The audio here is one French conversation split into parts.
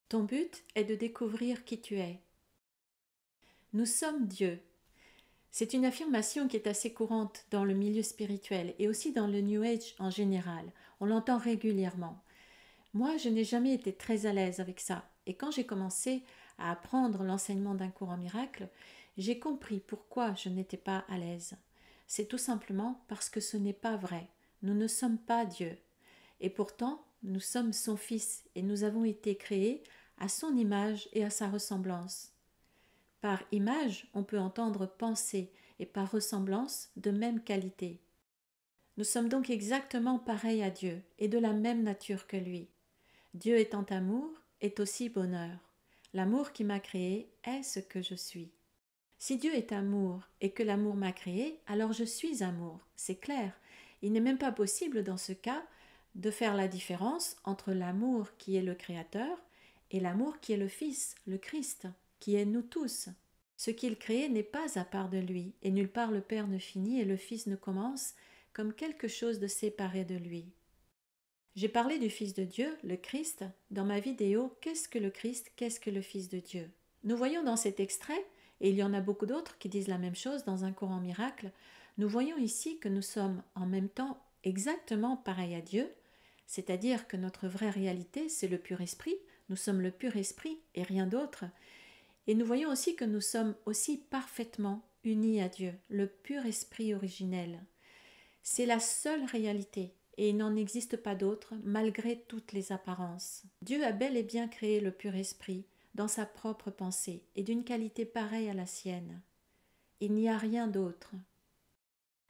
Ton but est de découvrir qui tu es. Nous sommes Dieu. C'est une affirmation qui est assez courante dans le milieu spirituel et aussi dans le New Age en général. On l'entend régulièrement. Moi, je n'ai jamais été très à l'aise avec ça. Et quand j'ai commencé à apprendre l'enseignement d'un cours en miracle, j'ai compris pourquoi je n'étais pas à l'aise. C'est tout simplement parce que ce n'est pas vrai. Nous ne sommes pas Dieu. Et pourtant, nous sommes son Fils et nous avons été créés à son image et à sa ressemblance. Par image, on peut entendre penser et par ressemblance de même qualité. Nous sommes donc exactement pareils à Dieu et de la même nature que lui. Dieu étant amour est aussi bonheur. L'amour qui m'a créé est ce que je suis. Si Dieu est amour et que l'amour m'a créé, alors je suis amour, c'est clair. Il n'est même pas possible dans ce cas de faire la différence entre l'amour qui est le Créateur et l'amour qui est le Fils, le Christ, qui est nous tous. Ce qu'il crée n'est pas à part de lui, et nulle part le Père ne finit et le Fils ne commence comme quelque chose de séparé de lui. J'ai parlé du Fils de Dieu, le Christ, dans ma vidéo « Qu'est-ce que le Christ? Qu'est-ce que le Fils de Dieu ?» Nous voyons dans cet extrait, et il y en a beaucoup d'autres qui disent la même chose dans un cours en miracle, nous voyons ici que nous sommes en même temps exactement pareils à Dieu, c'est-à-dire que notre vraie réalité, c'est le pur esprit, nous sommes le pur esprit et rien d'autre, et nous voyons aussi que nous sommes aussi parfaitement unis à Dieu, le pur esprit originel. C'est la seule réalité, et il n'en existe pas d'autre malgré toutes les apparences. Dieu a bel et bien créé le pur esprit dans sa propre pensée et d'une qualité pareille à la sienne. Il n'y a rien d'autre.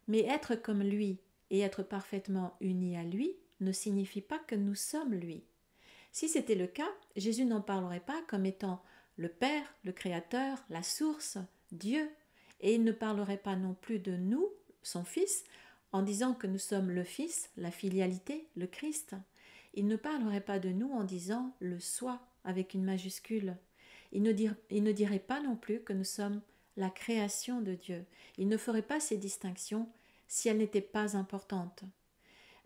Mais être comme lui et être parfaitement unis à lui ne signifie pas que nous sommes lui. Si c'était le cas, Jésus n'en parlerait pas comme étant le Père, le Créateur, la source, Dieu, et il ne parlerait pas non plus de nous, son Fils, en disant que nous sommes le Fils, la filialité, le Christ. Il ne parlerait pas de nous en disant le soi avec une majuscule. Il ne dirait pas non plus que nous sommes la création de Dieu. Il ne ferait pas ces distinctions si elles n'étaient pas importantes.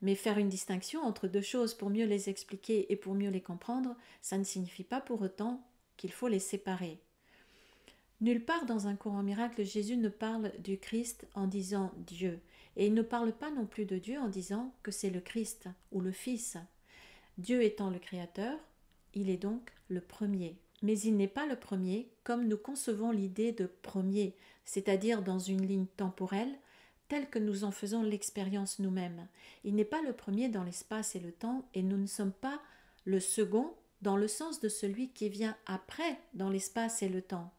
Mais faire une distinction entre deux choses pour mieux les expliquer et pour mieux les comprendre, ça ne signifie pas pour autant qu'il faut les séparer. Nulle part dans un cours en miracle, Jésus ne parle du Christ en disant Dieu, et il ne parle pas non plus de Dieu en disant que c'est le Christ ou le Fils. Dieu étant le Créateur, il est donc le premier. Mais il n'est pas le premier comme nous concevons l'idée de premier, c'est-à-dire dans une ligne temporelle, telle que nous en faisons l'expérience nous-mêmes. Il n'est pas le premier dans l'espace et le temps, et nous ne sommes pas le second dans le sens de celui qui vient après dans l'espace et le temps.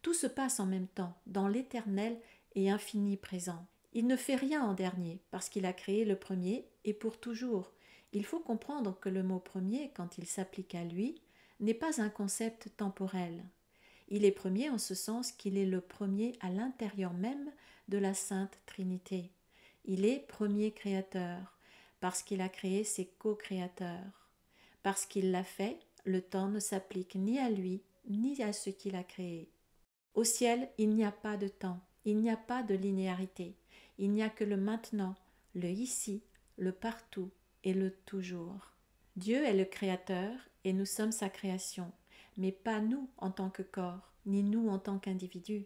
Tout se passe en même temps, dans l'éternel et infini présent. Il ne fait rien en dernier, parce qu'il a créé le premier et pour toujours. Il faut comprendre que le mot premier, quand il s'applique à lui, n'est pas un concept temporel. Il est premier en ce sens qu'il est le premier à l'intérieur même de la Sainte Trinité. Il est premier créateur, parce qu'il a créé ses co-créateurs. Parce qu'il l'a fait, le temps ne s'applique ni à lui, ni à ce qu'il a créé. Au ciel, il n'y a pas de temps, il n'y a pas de linéarité, il n'y a que le maintenant, le ici, le partout et le toujours. Dieu est le Créateur et nous sommes sa création, mais pas nous en tant que corps, ni nous en tant qu'individus.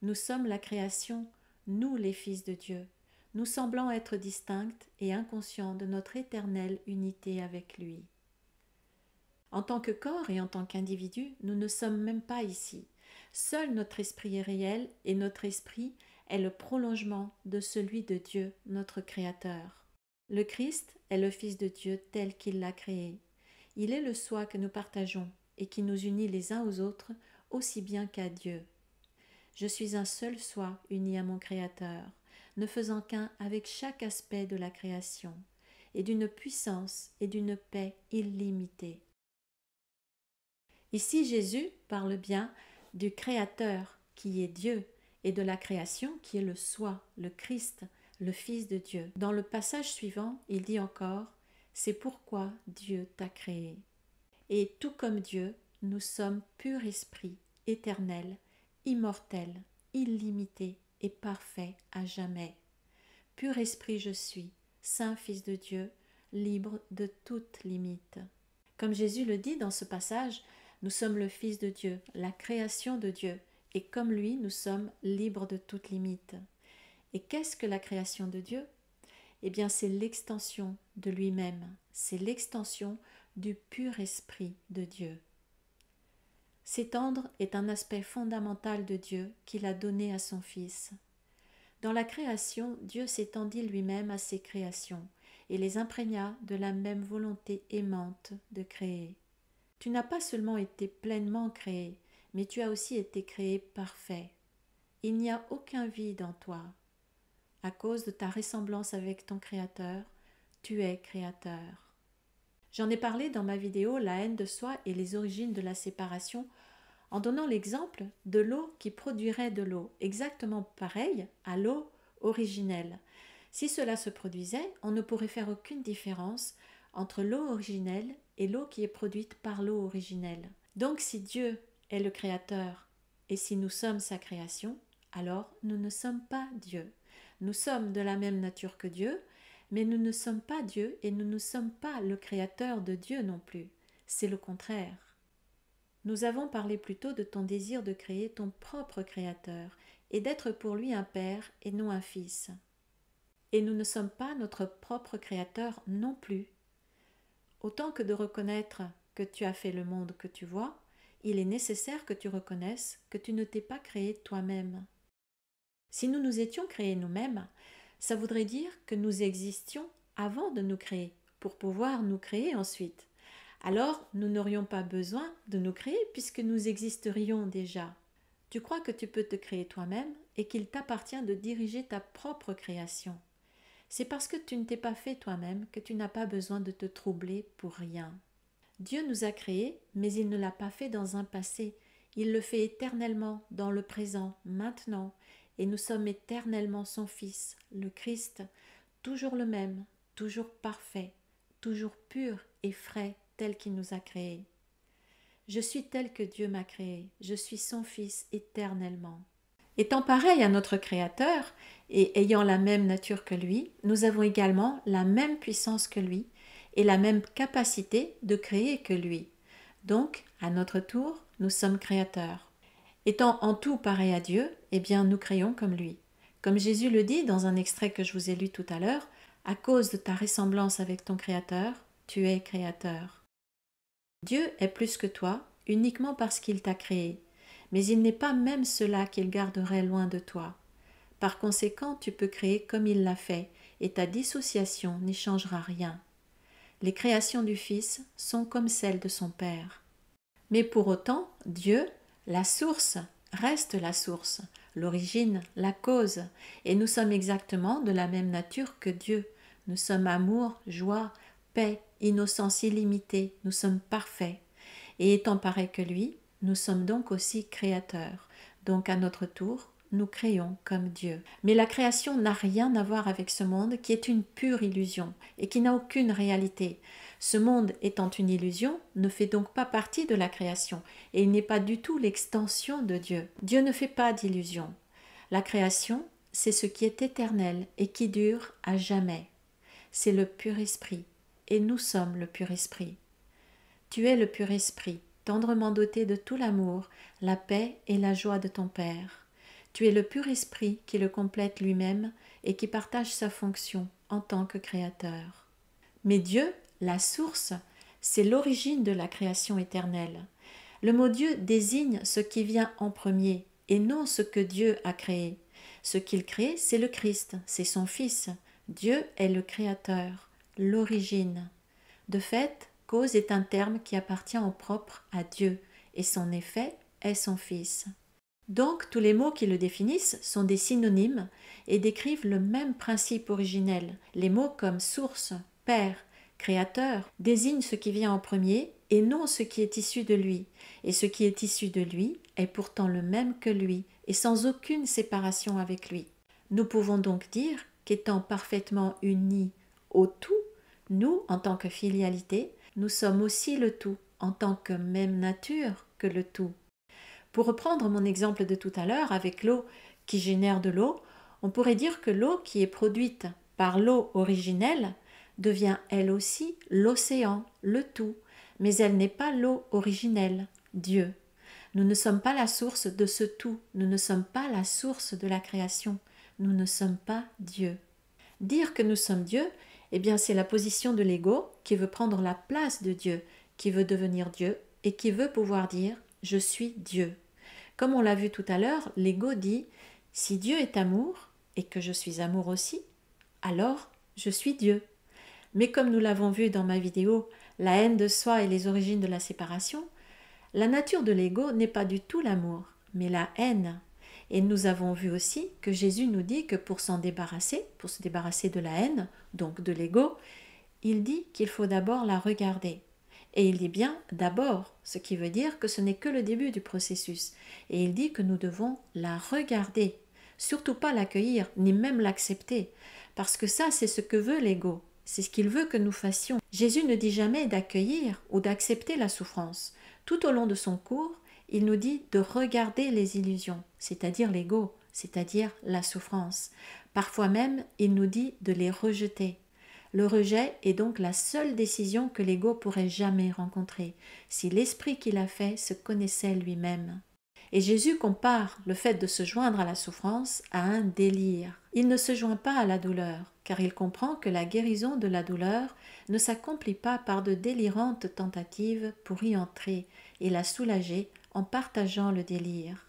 Nous sommes la création, nous les fils de Dieu. Nous semblons être distincts et inconscients de notre éternelle unité avec lui. En tant que corps et en tant qu'individu, nous ne sommes même pas ici. Seul notre esprit est réel et notre esprit est le prolongement de celui de Dieu, notre Créateur. Le Christ est le Fils de Dieu tel qu'il l'a créé. Il est le soi que nous partageons et qui nous unit les uns aux autres aussi bien qu'à Dieu. Je suis un seul soi uni à mon Créateur, ne faisant qu'un avec chaque aspect de la création, et d'une puissance et d'une paix illimitées. Ici, Jésus parle bien du Créateur qui est Dieu et de la création qui est le soi, le Christ, le Fils de Dieu. Dans le passage suivant, il dit encore « C'est pourquoi Dieu t'a créé ». Et tout comme Dieu, nous sommes pur esprit, éternel, immortel, illimité et parfait à jamais. Pur esprit je suis, saint Fils de Dieu, libre de toute limite. Comme Jésus le dit dans ce passage, Nous sommes le Fils de Dieu, la création de Dieu, et comme lui, nous sommes libres de toute limite. Et qu'est-ce que la création de Dieu? Eh bien, c'est l'extension de lui-même, c'est l'extension du pur esprit de Dieu. S'étendre est un aspect fondamental de Dieu qu'il a donné à son Fils. Dans la création, Dieu s'étendit lui-même à ses créations et les imprégna de la même volonté aimante de créer. Tu n'as pas seulement été pleinement créé, mais tu as aussi été créé parfait. Il n'y a aucun vide en toi. À cause de ta ressemblance avec ton Créateur, tu es créateur. J'en ai parlé dans ma vidéo « La haine de soi et les origines de la séparation » en donnant l'exemple de l'eau qui produirait de l'eau, exactement pareil à l'eau originelle. Si cela se produisait, on ne pourrait faire aucune différence entre l'eau originelle et l'eau qui est produite par l'eau originelle. Donc si Dieu est le Créateur et si nous sommes sa création, alors nous ne sommes pas Dieu. Nous sommes de la même nature que Dieu, mais nous ne sommes pas Dieu et nous ne sommes pas le Créateur de Dieu non plus. C'est le contraire. Nous avons parlé plus tôt de ton désir de créer ton propre Créateur et d'être pour lui un Père et non un Fils. Et nous ne sommes pas notre propre Créateur non plus. Autant que de reconnaître que tu as fait le monde que tu vois, il est nécessaire que tu reconnaisses que tu ne t'es pas créé toi-même. Si nous nous étions créés nous-mêmes, ça voudrait dire que nous existions avant de nous créer, pour pouvoir nous créer ensuite. Alors, nous n'aurions pas besoin de nous créer puisque nous existerions déjà. Tu crois que tu peux te créer toi-même et qu'il t'appartient de diriger ta propre création. C'est parce que tu ne t'es pas fait toi-même que tu n'as pas besoin de te troubler pour rien. Dieu nous a créés, mais il ne l'a pas fait dans un passé. Il le fait éternellement, dans le présent, maintenant. Et nous sommes éternellement son Fils, le Christ, toujours le même, toujours parfait, toujours pur et frais, tel qu'il nous a créés. Je suis tel que Dieu m'a créé, je suis son Fils éternellement. Étant pareil à notre Créateur et ayant la même nature que lui, nous avons également la même puissance que lui et la même capacité de créer que lui. Donc, à notre tour, nous sommes créateurs. Étant en tout pareil à Dieu, eh bien nous créons comme lui. Comme Jésus le dit dans un extrait que je vous ai lu tout à l'heure, à cause de ta ressemblance avec ton Créateur, tu es créateur. Dieu est plus que toi, uniquement parce qu'il t'a créé, mais il n'est pas même cela qu'il garderait loin de toi. Par conséquent, tu peux créer comme il l'a fait, et ta dissociation n'y changera rien. Les créations du Fils sont comme celles de son Père. Mais pour autant, Dieu, la source, reste la source, l'origine, la cause, et nous sommes exactement de la même nature que Dieu. Nous sommes amour, joie, paix, innocence illimitée, nous sommes parfaits. Et étant pareils que lui, nous sommes donc aussi créateurs. Donc à notre tour, nous créons comme Dieu. Mais la création n'a rien à voir avec ce monde qui est une pure illusion et qui n'a aucune réalité. Ce monde étant une illusion, ne fait donc pas partie de la création et il n'est pas du tout l'extension de Dieu. Dieu ne fait pas d'illusion. La création, c'est ce qui est éternel et qui dure à jamais. C'est le pur esprit et nous sommes le pur esprit. Tu es le pur esprit, tendrement doté de tout l'amour, la paix et la joie de ton Père. Tu es le pur esprit qui le complète lui-même et qui partage sa fonction en tant que créateur. Mais Dieu, la source, c'est l'origine de la création éternelle. Le mot Dieu désigne ce qui vient en premier et non ce que Dieu a créé. Ce qu'il crée, c'est le Christ, c'est son Fils. Dieu est le créateur, l'origine. De fait, cause est un terme qui appartient en propre à Dieu et son effet est son Fils. Donc tous les mots qui le définissent sont des synonymes et décrivent le même principe originel. Les mots comme source, père, créateur désignent ce qui vient en premier et non ce qui est issu de lui. Et ce qui est issu de lui est pourtant le même que lui et sans aucune séparation avec lui. Nous pouvons donc dire qu'étant parfaitement unis au tout, nous, en tant que filialité, nous sommes aussi le tout, en tant que même nature que le tout. Pour reprendre mon exemple de tout à l'heure avec l'eau qui génère de l'eau, on pourrait dire que l'eau qui est produite par l'eau originelle devient elle aussi l'océan, le tout, mais elle n'est pas l'eau originelle. Dieu. Nous ne sommes pas la source de ce tout, nous ne sommes pas la source de la création, nous ne sommes pas Dieu. Dire que nous sommes Dieu, eh bien c'est la position de l'ego qui veut prendre la place de Dieu, qui veut devenir Dieu et qui veut pouvoir dire « je suis Dieu ». Comme on l'a vu tout à l'heure, l'ego dit « si Dieu est amour et que je suis amour aussi, alors je suis Dieu ». Mais comme nous l'avons vu dans ma vidéo « La haine de soi et les origines de la séparation », la nature de l'ego n'est pas du tout l'amour, mais la haine. Et nous avons vu aussi que Jésus nous dit que pour se débarrasser de la haine, donc de l'ego, il dit qu'il faut d'abord la regarder. Et il dit bien d'abord, ce qui veut dire que ce n'est que le début du processus. Et il dit que nous devons la regarder, surtout pas l'accueillir, ni même l'accepter, parce que ça, c'est ce que veut l'ego, c'est ce qu'il veut que nous fassions. Jésus ne dit jamais d'accueillir ou d'accepter la souffrance. Tout au long de son cours, il nous dit de regarder les illusions, c'est-à-dire l'ego, c'est-à-dire la souffrance. Parfois même, il nous dit de les rejeter. Le rejet est donc la seule décision que l'ego pourrait jamais rencontrer, si l'esprit qui l'a fait se connaissait lui-même. Et Jésus compare le fait de se joindre à la souffrance à un délire. Il ne se joint pas à la douleur, car il comprend que la guérison de la douleur ne s'accomplit pas par de délirantes tentatives pour y entrer et la soulager en partageant le délire.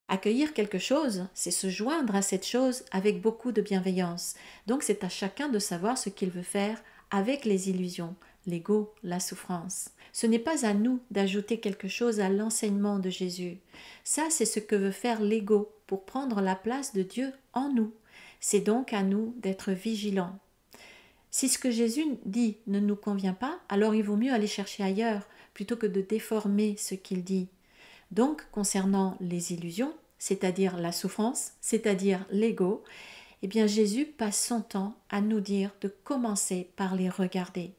Accueillir quelque chose, c'est se joindre à cette chose avec beaucoup de bienveillance. Donc c'est à chacun de savoir ce qu'il veut faire avec les illusions, l'ego, la souffrance. Ce n'est pas à nous d'ajouter quelque chose à l'enseignement de Jésus. Ça, c'est ce que veut faire l'ego pour prendre la place de Dieu en nous. C'est donc à nous d'être vigilants. Si ce que Jésus dit ne nous convient pas, alors il vaut mieux aller chercher ailleurs plutôt que de déformer ce qu'il dit. Donc, concernant les illusions, c'est-à-dire la souffrance, c'est-à-dire l'ego, eh bien Jésus passe son temps à nous dire de commencer par les regarder.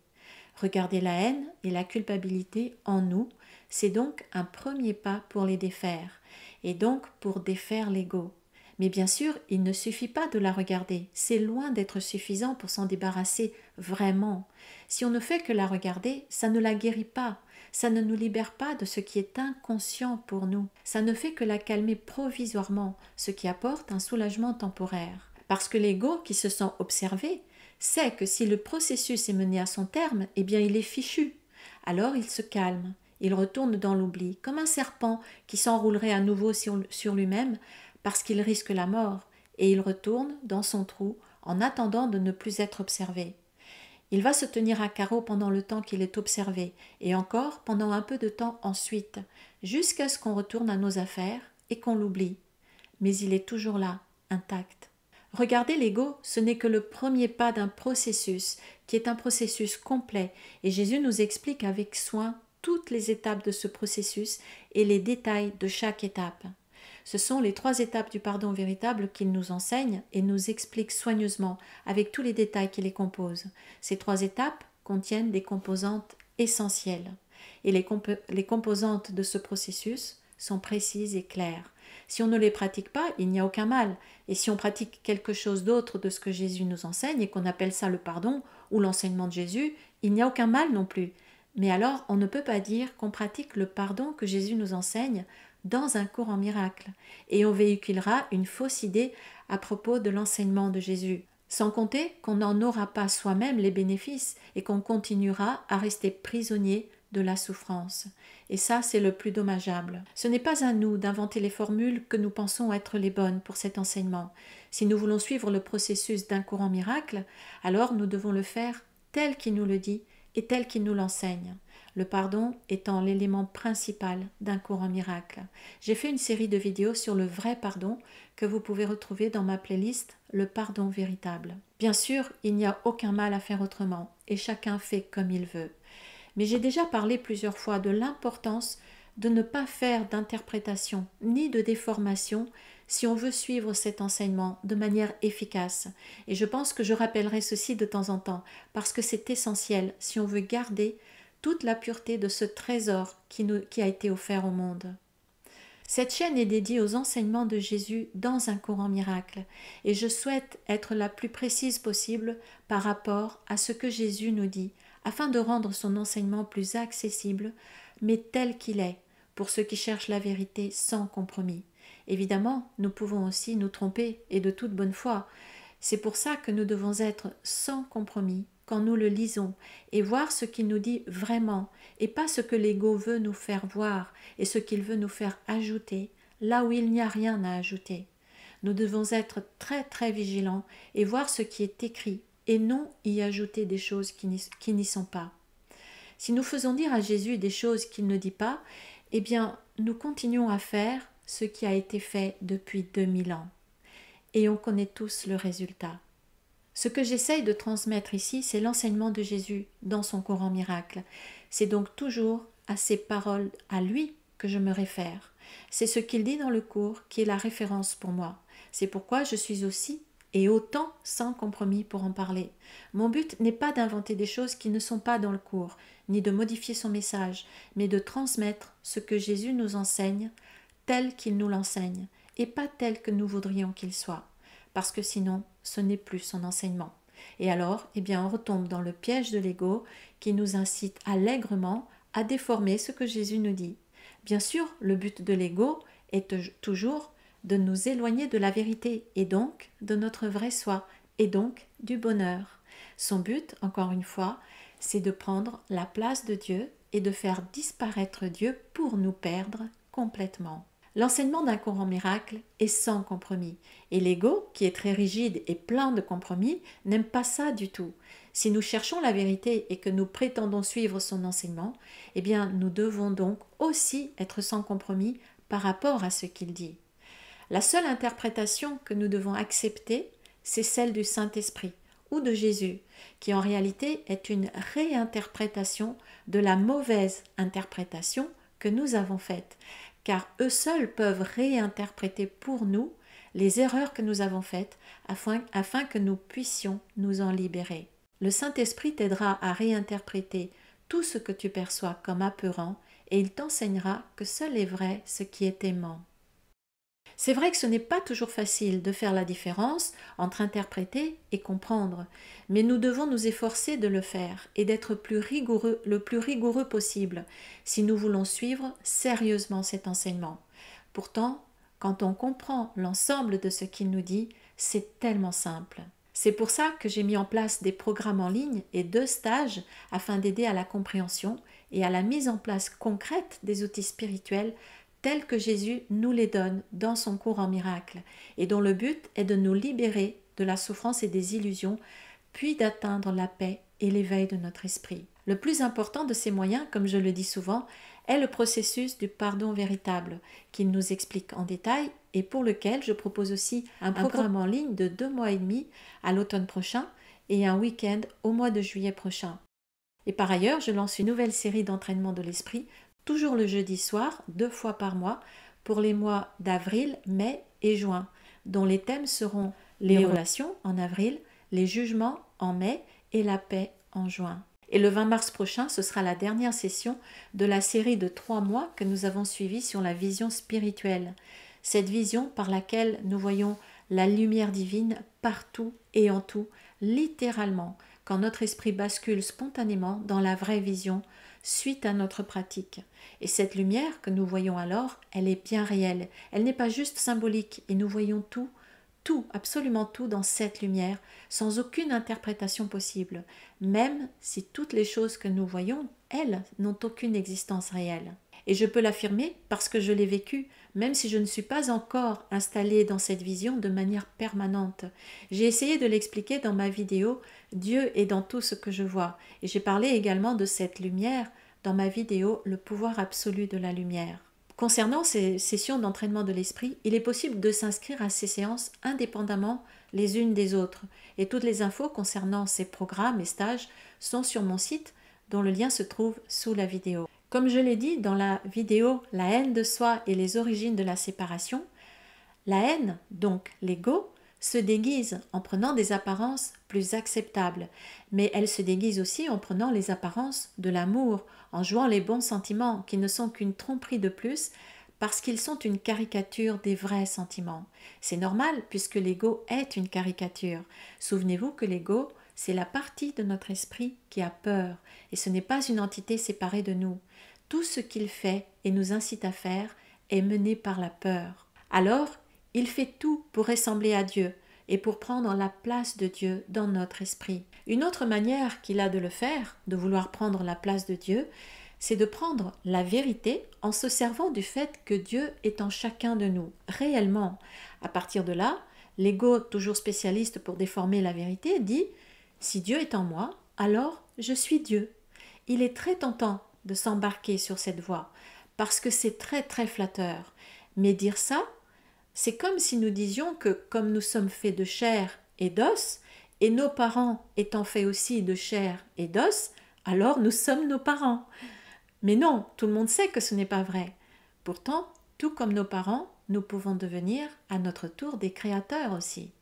Regarder la haine et la culpabilité en nous, c'est donc un premier pas pour les défaire, et donc pour défaire l'ego. Mais bien sûr, il ne suffit pas de la regarder, c'est loin d'être suffisant pour s'en débarrasser vraiment. Si on ne fait que la regarder, ça ne la guérit pas, ça ne nous libère pas de ce qui est inconscient pour nous, ça ne fait que la calmer provisoirement, ce qui apporte un soulagement temporaire. Parce que l'ego qui se sent observé sait que si le processus est mené à son terme, eh bien il est fichu. Alors il se calme, il retourne dans l'oubli, comme un serpent qui s'enroulerait à nouveau sur lui-même parce qu'il risque la mort, et il retourne dans son trou en attendant de ne plus être observé. Il va se tenir à carreau pendant le temps qu'il est observé, et encore pendant un peu de temps ensuite, jusqu'à ce qu'on retourne à nos affaires et qu'on l'oublie. Mais il est toujours là, intact. Regarder l'ego, ce n'est que le premier pas d'un processus, qui est un processus complet, et Jésus nous explique avec soin toutes les étapes de ce processus et les détails de chaque étape. Ce sont les 3 étapes du pardon véritable qu'il nous enseigne et nous explique soigneusement, avec tous les détails qui les composent. Ces 3 étapes contiennent des composantes essentielles. Et les composantes de ce processus sont précises et claires. Si on ne les pratique pas, il n'y a aucun mal. Et si on pratique quelque chose d'autre de ce que Jésus nous enseigne et qu'on appelle ça le pardon ou l'enseignement de Jésus, il n'y a aucun mal non plus. Mais alors, on ne peut pas dire qu'on pratique le pardon que Jésus nous enseigne dans un cours en miracle, et on véhiculera une fausse idée à propos de l'enseignement de Jésus, sans compter qu'on n'en aura pas soi-même les bénéfices et qu'on continuera à rester prisonnier de la souffrance. Et ça, c'est le plus dommageable. Ce n'est pas à nous d'inventer les formules que nous pensons être les bonnes pour cet enseignement. Si nous voulons suivre le processus d'un cours en miracle, alors nous devons le faire tel qu'il nous le dit et tel qu'il nous l'enseigne. Le pardon étant l'élément principal d'un cours en miracle. J'ai fait une série de vidéos sur le vrai pardon que vous pouvez retrouver dans ma playlist « Le pardon véritable ». Bien sûr, il n'y a aucun mal à faire autrement et chacun fait comme il veut. Mais j'ai déjà parlé plusieurs fois de l'importance de ne pas faire d'interprétation ni de déformation si on veut suivre cet enseignement de manière efficace. Et je pense que je rappellerai ceci de temps en temps parce que c'est essentiel si on veut garder toute la pureté de ce trésor qui a été offert au monde. Cette chaîne est dédiée aux enseignements de Jésus dans un cours en miracle et je souhaite être la plus précise possible par rapport à ce que Jésus nous dit afin de rendre son enseignement plus accessible mais tel qu'il est, pour ceux qui cherchent la vérité sans compromis. Évidemment, nous pouvons aussi nous tromper et de toute bonne foi. C'est pour ça que nous devons être sans compromis quand nous le lisons et voir ce qu'il nous dit vraiment et pas ce que l'ego veut nous faire voir et ce qu'il veut nous faire ajouter là où il n'y a rien à ajouter. Nous devons être très très vigilants et voir ce qui est écrit et non y ajouter des choses qui n'y sont pas. Si nous faisons dire à Jésus des choses qu'il ne dit pas, eh bien, nous continuons à faire ce qui a été fait depuis 2000 ans. Et on connaît tous le résultat. Ce que j'essaye de transmettre ici, c'est l'enseignement de Jésus dans son courant miracle. C'est donc toujours à ses paroles, à lui, que je me réfère. C'est ce qu'il dit dans le cours qui est la référence pour moi. C'est pourquoi je suis aussi et autant sans compromis pour en parler. Mon but n'est pas d'inventer des choses qui ne sont pas dans le cours, ni de modifier son message, mais de transmettre ce que Jésus nous enseigne tel qu'il nous l'enseigne, et pas tel que nous voudrions qu'il soit, parce que sinon, ce n'est plus son enseignement. Et alors, eh bien, on retombe dans le piège de l'ego qui nous incite allègrement à déformer ce que Jésus nous dit. Bien sûr, le but de l'ego est toujours de nous éloigner de la vérité et donc de notre vrai soi et donc du bonheur. Son but, encore une fois, c'est de prendre la place de Dieu et de faire disparaître Dieu pour nous perdre complètement. L'enseignement d'un courant miracle est sans compromis et l'ego, qui est très rigide et plein de compromis, n'aime pas ça du tout. Si nous cherchons la vérité et que nous prétendons suivre son enseignement, eh bien nous devons donc aussi être sans compromis par rapport à ce qu'il dit. La seule interprétation que nous devons accepter, c'est celle du Saint-Esprit ou de Jésus, qui en réalité est une réinterprétation de la mauvaise interprétation que nous avons faite, car eux seuls peuvent réinterpréter pour nous les erreurs que nous avons faites afin que nous puissions nous en libérer. Le Saint-Esprit t'aidera à réinterpréter tout ce que tu perçois comme apeurant et il t'enseignera que seul est vrai ce qui est aimant. C'est vrai que ce n'est pas toujours facile de faire la différence entre interpréter et comprendre, mais nous devons nous efforcer de le faire et d'être le plus rigoureux possible si nous voulons suivre sérieusement cet enseignement. Pourtant, quand on comprend l'ensemble de ce qu'il nous dit, c'est tellement simple. C'est pour ça que j'ai mis en place des programmes en ligne et 2 stages afin d'aider à la compréhension et à la mise en place concrète des outils spirituels tels que Jésus nous les donne dans son cours en miracle, et dont le but est de nous libérer de la souffrance et des illusions, puis d'atteindre la paix et l'éveil de notre esprit. Le plus important de ces moyens, comme je le dis souvent, est le processus du pardon véritable, qu'il nous explique en détail et pour lequel je propose aussi un programme en ligne de 2 mois et demi à l'automne prochain et un week-end au mois de juillet prochain. Et par ailleurs, je lance une nouvelle série d'entraînement de l'esprit toujours le jeudi soir, 2 fois par mois, pour les mois d'avril, mai et juin, dont les thèmes seront les relations en avril, les jugements en mai et la paix en juin. Et le 20 mars prochain, ce sera la dernière session de la série de 3 mois que nous avons suivie sur la vision spirituelle. Cette vision par laquelle nous voyons la lumière divine partout et en tout, littéralement, quand notre esprit bascule spontanément dans la vraie vision suite à notre pratique. Et cette lumière que nous voyons alors, elle est bien réelle. Elle n'est pas juste symbolique et nous voyons tout, absolument tout dans cette lumière, sans aucune interprétation possible, même si toutes les choses que nous voyons, elles, n'ont aucune existence réelle. Et je peux l'affirmer parce que je l'ai vécu, même si je ne suis pas encore installée dans cette vision de manière permanente. J'ai essayé de l'expliquer dans ma vidéo « Dieu est dans tout ce que je vois » et j'ai parlé également de cette lumière dans ma vidéo « Le pouvoir absolu de la lumière ». Concernant ces sessions d'entraînement de l'esprit, il est possible de s'inscrire à ces séances indépendamment les unes des autres et toutes les infos concernant ces programmes et stages sont sur mon site dont le lien se trouve sous la vidéo. Comme je l'ai dit dans la vidéo « La haine de soi et les origines de la séparation », la haine, donc l'ego, se déguise en prenant des apparences plus acceptables, mais elle se déguise aussi en prenant les apparences de l'amour, en jouant les bons sentiments qui ne sont qu'une tromperie de plus parce qu'ils sont une caricature des vrais sentiments. C'est normal puisque l'ego est une caricature. Souvenez-vous que l'ego, c'est la partie de notre esprit qui a peur et ce n'est pas une entité séparée de nous. tout ce qu'il fait et nous incite à faire est mené par la peur. Alors, il fait tout pour ressembler à Dieu et pour prendre la place de Dieu dans notre esprit. Une autre manière qu'il a de le faire, de vouloir prendre la place de Dieu, c'est de prendre la vérité en se servant du fait que Dieu est en chacun de nous, réellement. À partir de là, l'ego, toujours spécialiste pour déformer la vérité, dit « Si Dieu est en moi, alors je suis Dieu ». Il est très tentant de s'embarquer sur cette voie, parce que c'est très très flatteur. Mais dire ça, c'est comme si nous disions que comme nous sommes faits de chair et d'os, et nos parents étant faits aussi de chair et d'os, alors nous sommes nos parents. Mais non, tout le monde sait que ce n'est pas vrai. Pourtant, tout comme nos parents, nous pouvons devenir à notre tour des créateurs aussi.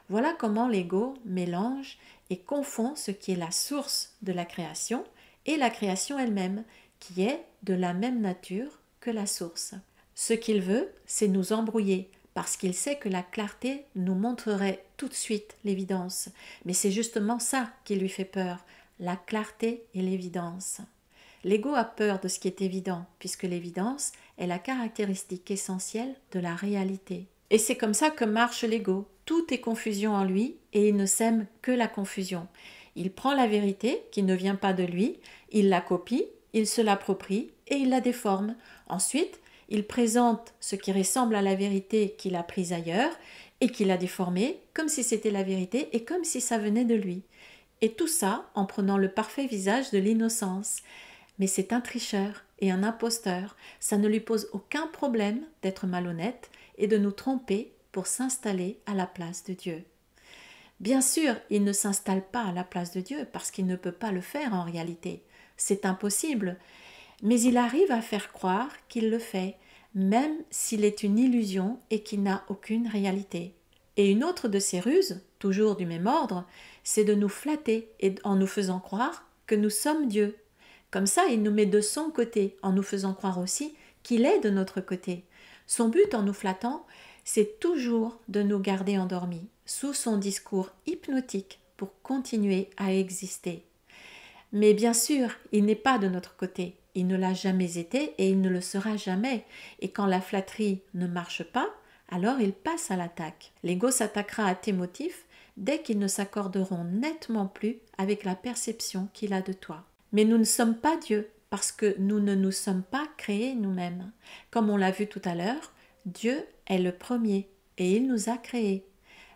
Voilà comment l'ego mélange et confond ce qui est la source de la création et la création elle-même, qui est de la même nature que la source. Ce qu'il veut, c'est nous embrouiller, parce qu'il sait que la clarté nous montrerait tout de suite l'évidence. Mais c'est justement ça qui lui fait peur, la clarté et l'évidence. L'ego a peur de ce qui est évident, puisque l'évidence est la caractéristique essentielle de la réalité. Et c'est comme ça que marche l'ego. Tout est confusion en lui et il ne sème que la confusion. Il prend la vérité qui ne vient pas de lui, il la copie, il se l'approprie et il la déforme. Ensuite, il présente ce qui ressemble à la vérité qu'il a prise ailleurs et qu'il a déformée comme si c'était la vérité et comme si ça venait de lui. Et tout ça en prenant le parfait visage de l'innocence. Mais c'est un tricheur et un imposteur. Ça ne lui pose aucun problème d'être malhonnête et de nous tromper pour s'installer à la place de Dieu. Bien sûr, il ne s'installe pas à la place de Dieu parce qu'il ne peut pas le faire en réalité. C'est impossible. Mais il arrive à faire croire qu'il le fait, même s'il est une illusion et qu'il n'a aucune réalité. Et une autre de ses ruses, toujours du même ordre, c'est de nous flatter et en nous faisant croire que nous sommes Dieu. Comme ça, il nous met de son côté en nous faisant croire aussi qu'il est de notre côté. Son but en nous flattant, c'est toujours de nous garder endormis, sous son discours hypnotique pour continuer à exister. Mais bien sûr, il n'est pas de notre côté. Il ne l'a jamais été et il ne le sera jamais. Et quand la flatterie ne marche pas, alors il passe à l'attaque. L'ego s'attaquera à tes motifs dès qu'ils ne s'accorderont nettement plus avec la perception qu'il a de toi. Mais nous ne sommes pas Dieu parce que nous ne nous sommes pas créés nous-mêmes. Comme on l'a vu tout à l'heure, Dieu est le premier et il nous a créés.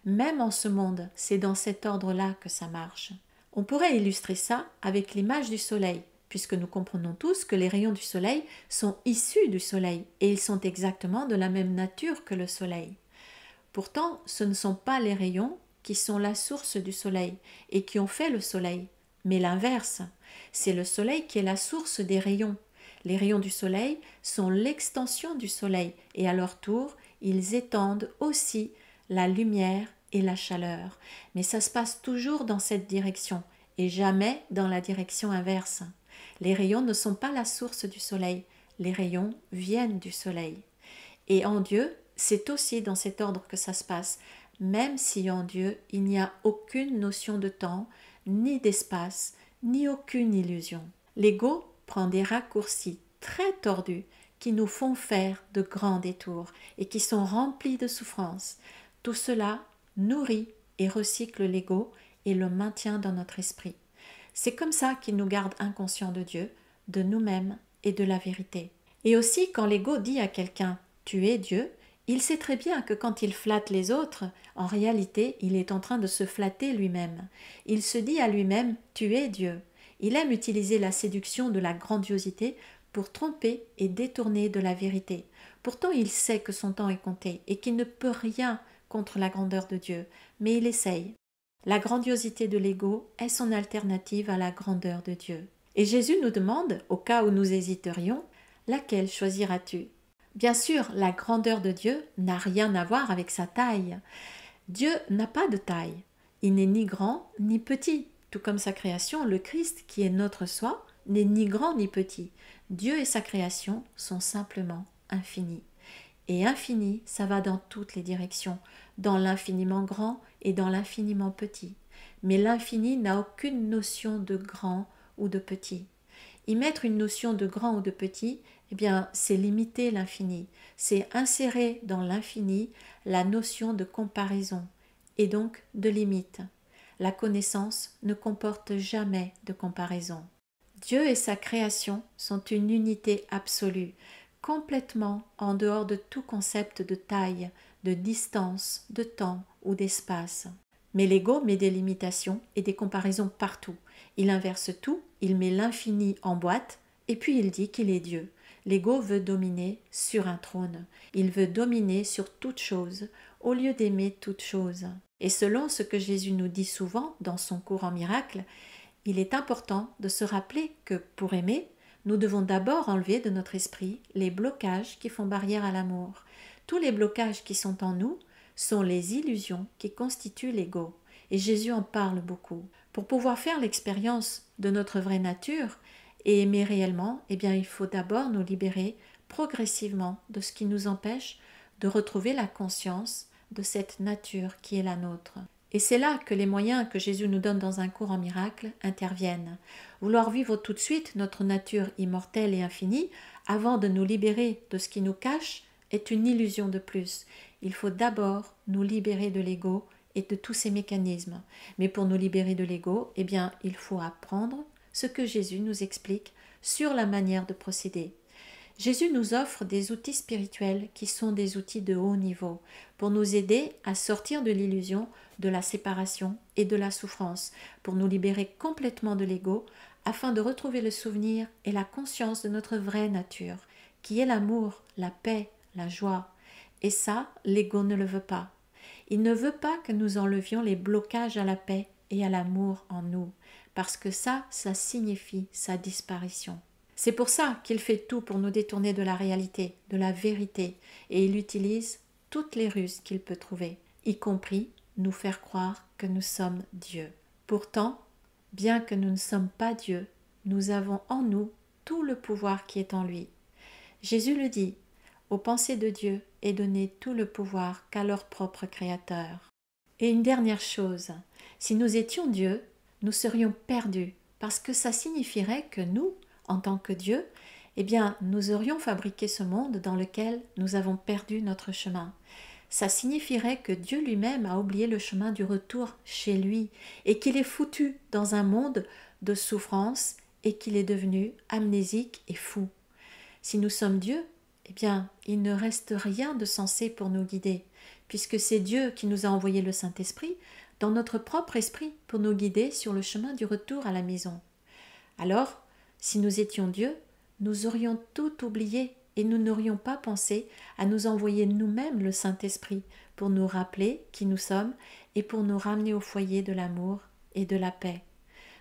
Même en ce monde, c'est dans cet ordre-là que ça marche. On pourrait illustrer ça avec l'image du soleil, puisque nous comprenons tous que les rayons du soleil sont issus du soleil et ils sont exactement de la même nature que le soleil. Pourtant, ce ne sont pas les rayons qui sont la source du soleil et qui ont fait le soleil, mais l'inverse. C'est le soleil qui est la source des rayons. Les rayons du soleil sont l'extension du soleil et à leur tour, ils étendent aussi la lumière et la chaleur. Mais ça se passe toujours dans cette direction et jamais dans la direction inverse. Les rayons ne sont pas la source du soleil, les rayons viennent du soleil. Et en Dieu, c'est aussi dans cet ordre que ça se passe, même si en Dieu, il n'y a aucune notion de temps, ni d'espace, ni aucune illusion. L'ego prend des raccourcis très tordus qui nous font faire de grands détours et qui sont remplis de souffrance. Tout cela nourrit et recycle l'ego et le maintient dans notre esprit. C'est comme ça qu'il nous garde inconscients de Dieu, de nous-mêmes et de la vérité. Et aussi, quand l'ego dit à quelqu'un « tu es Dieu », il sait très bien que quand il flatte les autres, en réalité, il est en train de se flatter lui-même. Il se dit à lui-même « tu es Dieu ». Il aime utiliser la séduction de la grandiosité pour tromper et détourner de la vérité. Pourtant, il sait que son temps est compté et qu'il ne peut rien contre la grandeur de Dieu, mais il essaye. La grandiosité de l'ego est son alternative à la grandeur de Dieu. Et Jésus nous demande, au cas où nous hésiterions, laquelle choisiras-tu ? Bien sûr, la grandeur de Dieu n'a rien à voir avec sa taille. Dieu n'a pas de taille. Il n'est ni grand ni petit. Tout comme sa création, le Christ, qui est notre soi, n'est ni grand ni petit. Dieu et sa création sont simplement infinis. Et infini, ça va dans toutes les directions, dans l'infiniment grand et dans l'infiniment petit. Mais l'infini n'a aucune notion de grand ou de petit. Y mettre une notion de grand ou de petit, eh bien, c'est limiter l'infini. C'est insérer dans l'infini la notion de comparaison et donc de limite. La connaissance ne comporte jamais de comparaison. Dieu et sa création sont une unité absolue, complètement en dehors de tout concept de taille, de distance, de temps ou d'espace. Mais l'ego met des limitations et des comparaisons partout. Il inverse tout, il met l'infini en boîte et puis il dit qu'il est Dieu. L'ego veut dominer sur un trône. Il veut dominer sur toute chose au lieu d'aimer toute chose. Et selon ce que Jésus nous dit souvent dans son cours en miracle, il est important de se rappeler que pour aimer, nous devons d'abord enlever de notre esprit les blocages qui font barrière à l'amour. Tous les blocages qui sont en nous sont les illusions qui constituent l'ego. Et Jésus en parle beaucoup. Pour pouvoir faire l'expérience de notre vraie nature et aimer réellement, eh bien, il faut d'abord nous libérer progressivement de ce qui nous empêche de retrouver la conscience de cette nature qui est la nôtre. Et c'est là que les moyens que Jésus nous donne dans un cours en miracle interviennent. Vouloir vivre tout de suite notre nature immortelle et infinie avant de nous libérer de ce qui nous cache est une illusion de plus. Il faut d'abord nous libérer de l'ego et de tous ces mécanismes. Mais pour nous libérer de l'ego, eh bien, il faut apprendre ce que Jésus nous explique sur la manière de procéder. Jésus nous offre des outils spirituels qui sont des outils de haut niveau pour nous aider à sortir de l'illusion de la séparation et de la souffrance, pour nous libérer complètement de l'ego afin de retrouver le souvenir et la conscience de notre vraie nature, qui est l'amour, la paix, la joie. Et ça, l'ego ne le veut pas. Il ne veut pas que nous enlevions les blocages à la paix et à l'amour en nous, parce que ça signifie sa disparition. C'est pour ça qu'il fait tout pour nous détourner de la réalité, de la vérité, et il utilise toutes les ruses qu'il peut trouver, y compris nous faire croire que nous sommes Dieu. Pourtant, bien que nous ne sommes pas Dieu, nous avons en nous tout le pouvoir qui est en lui. Jésus le dit, aux pensées de Dieu est donné tout le pouvoir qu'à leur propre Créateur. Et une dernière chose, si nous étions Dieu, nous serions perdus, parce que ça signifierait que nous, en tant que Dieu, eh bien, nous aurions fabriqué ce monde dans lequel nous avons perdu notre chemin. Ça signifierait que Dieu lui-même a oublié le chemin du retour chez lui et qu'il est foutu dans un monde de souffrance et qu'il est devenu amnésique et fou. Si nous sommes Dieu, eh bien, il ne reste rien de sensé pour nous guider, puisque c'est Dieu qui nous a envoyé le Saint-Esprit dans notre propre esprit pour nous guider sur le chemin du retour à la maison. Alors, si nous étions Dieu, nous aurions tout oublié et nous n'aurions pas pensé à nous envoyer nous-mêmes le Saint-Esprit pour nous rappeler qui nous sommes et pour nous ramener au foyer de l'amour et de la paix.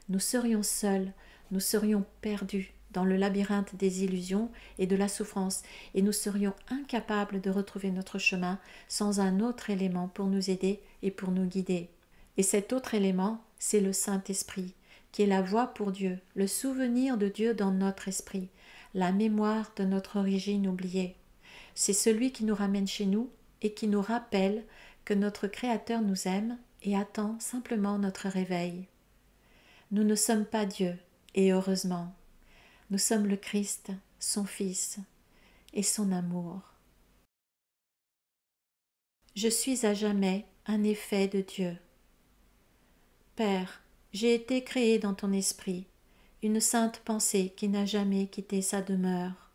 Nous serions seuls, nous serions perdus dans le labyrinthe des illusions et de la souffrance et nous serions incapables de retrouver notre chemin sans un autre élément pour nous aider et pour nous guider. Et cet autre élément, c'est le Saint-Esprit, qui est la voie pour Dieu, le souvenir de Dieu dans notre esprit, la mémoire de notre origine oubliée. C'est celui qui nous ramène chez nous et qui nous rappelle que notre Créateur nous aime et attend simplement notre réveil. Nous ne sommes pas Dieu, et heureusement. Nous sommes le Christ, son Fils, et son amour. Je suis à jamais un effet de Dieu. Père, j'ai été créé dans ton esprit, une sainte pensée qui n'a jamais quitté sa demeure.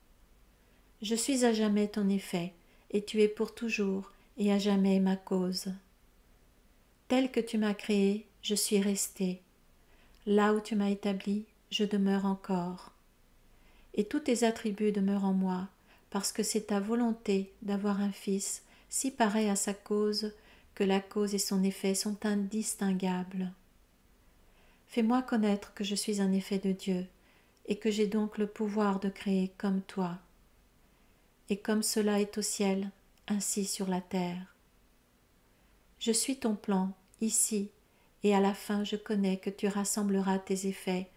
Je suis à jamais ton effet, et tu es pour toujours et à jamais ma cause. Tel que tu m'as créé, je suis resté. Là où tu m'as établi, je demeure encore. Et tous tes attributs demeurent en moi, parce que c'est ta volonté d'avoir un Fils si pareil à sa cause que la cause et son effet sont indistinguables. Fais-moi connaître que je suis un effet de Dieu, et que j'ai donc le pouvoir de créer comme toi. Et comme cela est au ciel, ainsi sur la terre. Je suis ton plan, ici, et à la fin je connais que tu rassembleras tes effets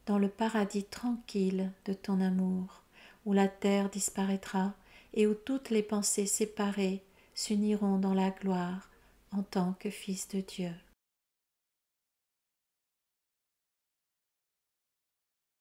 dans le paradis tranquille de ton amour, où la terre disparaîtra et où toutes les pensées séparées s'uniront dans la gloire en tant que fils de Dieu.